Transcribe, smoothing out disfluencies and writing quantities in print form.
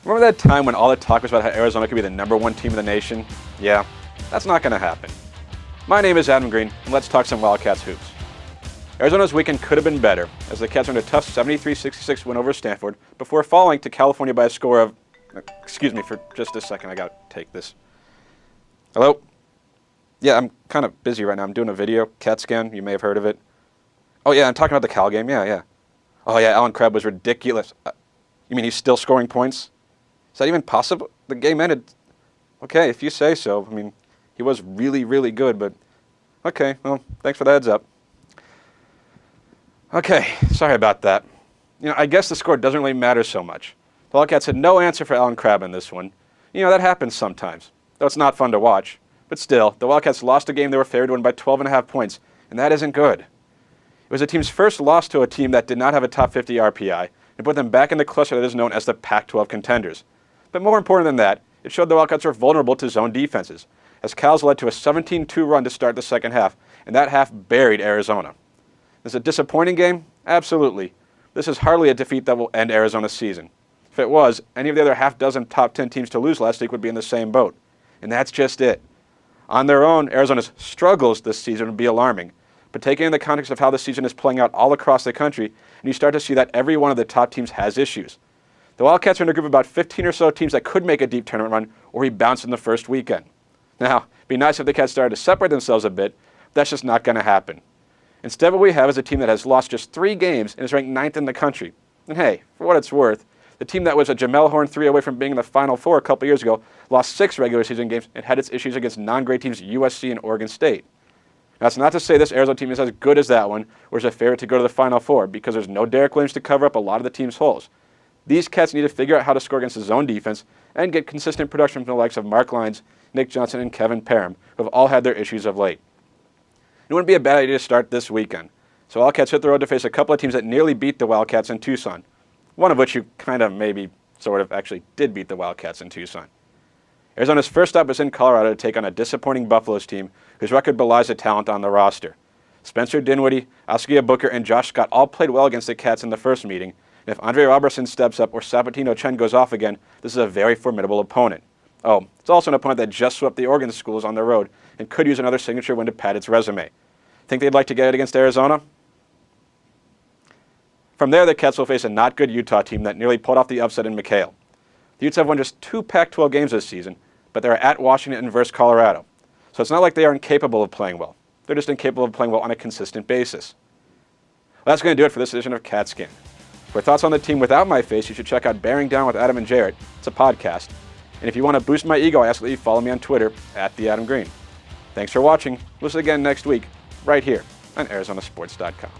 Remember that time when all the talk was about how Arizona could be the #1 team in the nation? Yeah, that's not going to happen. My name is Adam Green, and let's talk some Wildcats hoops. Arizona's weekend could have been better, as the Cats earned a tough 73-66 win over Stanford before falling to California by a score of... Excuse me for just a second, I gotta take this. Hello? Yeah, I'm kind of busy right now. I'm doing a video, CAT scan, you may have heard of it. Oh yeah, I'm talking about the Cal game, yeah. Oh yeah, Alan Crabb was ridiculous. You mean he's still scoring points? Is that even possible? The game ended... Okay, if you say so. I mean, he was really, really good, but... Okay, well, thanks for the heads up. Okay, sorry about that. I guess the score doesn't really matter so much. The Wildcats had no answer for Alan Crabb in this one. That happens sometimes, though it's not fun to watch. But still, the Wildcats lost a game they were favored to win by 12.5 points, and that isn't good. It was the team's first loss to a team that did not have a top 50 RPI, and put them back in the cluster that is known as the Pac-12 contenders. But more important than that, it showed the Wildcats were vulnerable to zone defenses, as Cal's led to a 17-2 run to start the second half, and that half buried Arizona. Is it a disappointing game? Absolutely. This is hardly a defeat that will end Arizona's season. If it was, any of the other half-dozen top 10 teams to lose last week would be in the same boat. And that's just it. On their own, Arizona's struggles this season would be alarming. But taking in the context of how the season is playing out all across the country, and you start to see that every one of the top teams has issues. The Wildcats are in a group of about 15 or so teams that could make a deep tournament run or be bounced in the first weekend. Now, it'd be nice if the Cats started to separate themselves a bit, but that's just not going to happen. Instead, what we have is a team that has lost just 3 games and is ranked 9th in the country. And hey, for what it's worth, the team that was a Jamel Horn 3 away from being in the Final Four a couple years ago lost 6 regular season games and had its issues against non-great teams USC and Oregon State. Now, that's not to say this Arizona team is as good as that one or is a favorite to go to the Final Four, because there's no Derek Williams to cover up a lot of the team's holes. These Cats need to figure out how to score against the zone defense and get consistent production from the likes of Mark Lyons, Nick Johnson, and Kevin Parham, who have all had their issues of late. It wouldn't be a bad idea to start this weekend. So Wildcats hit the road to face a couple of teams that nearly beat the Wildcats in Tucson, one of which you kind of maybe sort of actually did beat the Wildcats in Tucson. Arizona's first stop is in Colorado to take on a disappointing Buffaloes team whose record belies the talent on the roster. Spencer Dinwiddie, Askia Booker, and Josh Scott all played well against the Cats in the first meeting, and if Andre Robertson steps up or Sabatino Chen goes off again, this is a very formidable opponent. Oh, it's also an opponent that just swept the Oregon schools on the road and could use another signature win to pad its resume. Think they'd like to get it against Arizona? From there, the Cats will face a not-good Utah team that nearly pulled off the upset in McHale. The Utes have won just 2 Pac-12 games this season, but they're at Washington and versus Colorado. So it's not like they are incapable of playing well. They're just incapable of playing well on a consistent basis. Well, that's going to do it for this edition of CAT Scan. For thoughts on the team without my face, you should check out Bearing Down with Adam and Jarrett. It's a podcast. And if you want to boost my ego, I ask that you follow me on Twitter, @TheAdamGreen. Thanks for watching. Listen again next week, right here on ArizonaSports.com.